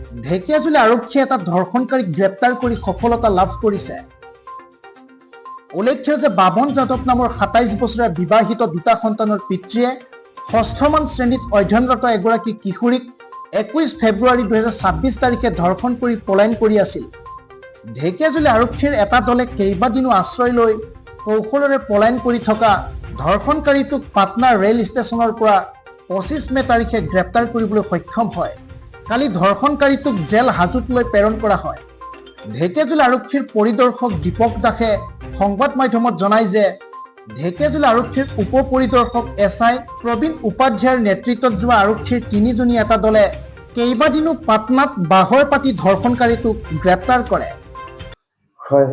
ঢেকিয়াজুলি আৰক্ষীয়ে এটা ধৰ্ষণকাৰীক গ্ৰেপ্তাৰ কৰি সফলতা লাভ কৰিছে। উল্লেখ্য যে বাবন যাদৱ নামৰ ২৭ বছৰীয়া বিবাহিত দুটা সন্তানৰ পিতৃয়ে ৬ষ্ঠমান শ্ৰেণীত অধ্যয়নৰত এগৰাকী কিশোৰীক ২১ ফেব্ৰুৱাৰী ২০২৬ তাৰিখে ধৰ্ষণ কৰি পলায়ন কৰি আছিল। ঢেকিয়াজুলি আৰক্ষীৰ এটা দলে কেইবাদিনো আশ্ৰয় লৈ কৌশলেৰে পলায়ন কৰি থকা ধৰ্ষণকাৰীটোক পাটনা ৰেল ষ্টেচনৰ পৰা ২৫ মে তাৰিখে গ্ৰেপ্তাৰ কৰিবলৈ সক্ষম হয়। কালি ধৰ্ষণকাৰীটোক জেল হাজোতলৈ প্ৰেৰণ কৰা হয়। ঢেকিয়াজুলি আৰক্ষীৰ পৰিদৰ্শক দীপক দাসে সংবাদ মাধ্যমত জনায় যে ঢেকিয়াজুলি আৰক্ষীৰ উপ পৰিদৰ্শক SI প্ৰবীণ উপাধ্যায়ৰ নেতৃত্বত যোৱা আৰক্ষীৰ ৩জনীয়া এটা দলে কেইবাদিনো পাটনাত বাহৰ পাতি ধৰ্ষণকাৰীটোক গ্ৰেপ্তাৰ কৰে। হয়,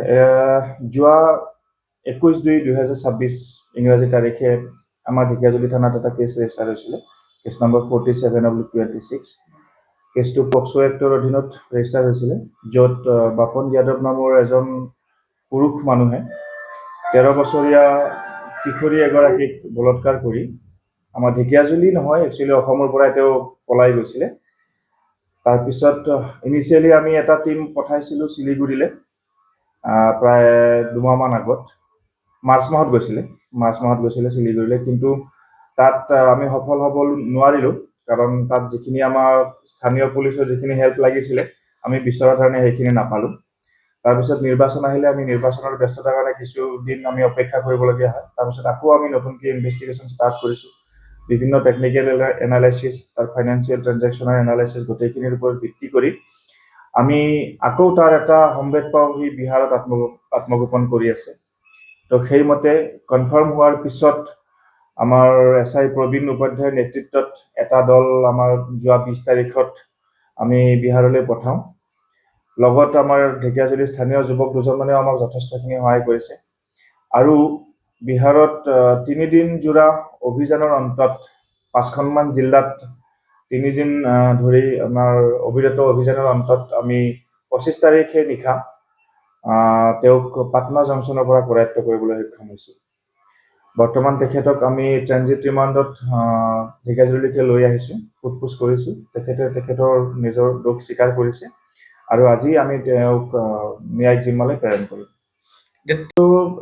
যোৱা ২১/২/২০২৬ ইংৰাজী তাৰিখে আমাৰ ঢেকিয়াজুলি থানাত এটা কেছ ৰেজিষ্টাৰ হৈছিলে। Case number 47/26। কেছটো পক্সো এক্টৰ অধীনত ৰেজিষ্টাৰ হৈছিলে, য'ত বাপন যাদৱ নামৰ এজন পুৰুষ মানুহে ১৩ বছৰীয়া কিশোৰী এগৰাকীক বলৎকাৰ কৰি আমাৰ ঢেকিয়াজুলি নহয়, একচুৱেলি অসমৰ পৰাই তেওঁ পলাই গৈছিলে। তাৰপিছত ইনিচিয়েলি আমি এটা টীম পঠাইছিলোঁ শিলিগুৰিলৈ, প্ৰায় ২মাহমান আগত। মাৰ্চ মাহত গৈছিলে শিলিগুৰিলৈ, কিন্তু তাত আমি সফল হ'ব নোৱাৰিলোঁ, কাৰণ তাত যিখিনি আমাৰ স্থানীয় পুলিচৰ যিখিনি হেল্প লাগিছিলে আমি বিচৰা ধৰণে সেইখিনি নাপালোঁ। তাৰপিছত নিৰ্বাচন আহিলে, আমি নিৰ্বাচনৰ ব্যস্ততাৰ কাৰণে কিছুদিন আমি অপেক্ষা কৰিবলগীয়া হয়। তাৰপিছত আকৌ আমি নতুনকৈ ইনভেষ্টিগেশ্যন ষ্টাৰ্ট কৰিছোঁ। বিভিন্ন টেকনিকেল এনালাইচিছ, তাৰ ফাইনেন্সিয়েল ট্ৰেনজেকশ্যনৰ এনালাইচিছ, গোটেইখিনিৰ ওপৰত ভিত্তি কৰি আমি আকৌ তাৰ এটা সম্ভেদ পাওঁ সি বিহাৰত আত্মগোপন কৰি আছে। তো সেইমতে কনফাৰ্ম হোৱাৰ পিছত আমাৰ SI প্ৰবীণ উপাধ্যায়ৰ নেতৃত্বত এটা দল আমাৰ যোৱা ২০ তাৰিখত আমি বিহাৰলৈ পঠাওঁ। লগত আমাৰ ঢেকিয়াজুলিৰ স্থানীয় যুৱক দুজনমানেও আমাক যথেষ্টখিনি সহায় কৰিছে। আৰু বিহাৰত ৩ দিন জোৰা অভিযানৰ অন্তত ৫খনমান জিলাত ৩ দিন ধৰি আমাৰ অবিৰত অভিযানৰ অন্তত আমি ২৫ তাৰিখে নিশা তেওঁক পাটনা জংচনৰ পৰা কৰায়ত্ব কৰিবলৈ সক্ষম হৈছোঁ। বৰ্তমান তেখেতক আমি ট্ৰেনজিট ৰিমাণ্ডত ঢেকিয়াজুলিলৈকে লৈ আহিছোঁ, সোধ-পোছ কৰিছোঁ। তেখেতৰ নিজৰ দোষ স্বীকাৰ কৰিছে আৰু আজি আমি তেওঁক ন্যায়িক জিম্মালৈ প্ৰেৰণ কৰিম।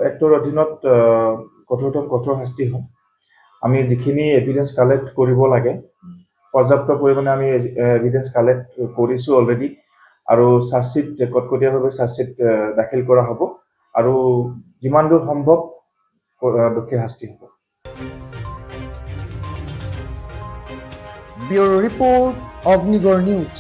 এক্টৰ অধীনত কঠোৰ শাস্তি হয়। আমি যিখিনি এভিডেঞ্চ কালেক্ট কৰিব লাগে পৰ্যাপ্ত পৰিমাণে আমি এভিডেঞ্চ কালেক্ট কৰিছোঁ অলৰেডি, আৰু চাৰ্জশ্বিট কটকটীয়াভাৱে চাৰ্জশ্বিট দাখিল কৰা হ'ব আৰু যিমান দূৰ সম্ভৱ দোষীৰ শাস্তি হ'ব। Bureau report, Agnigarh news.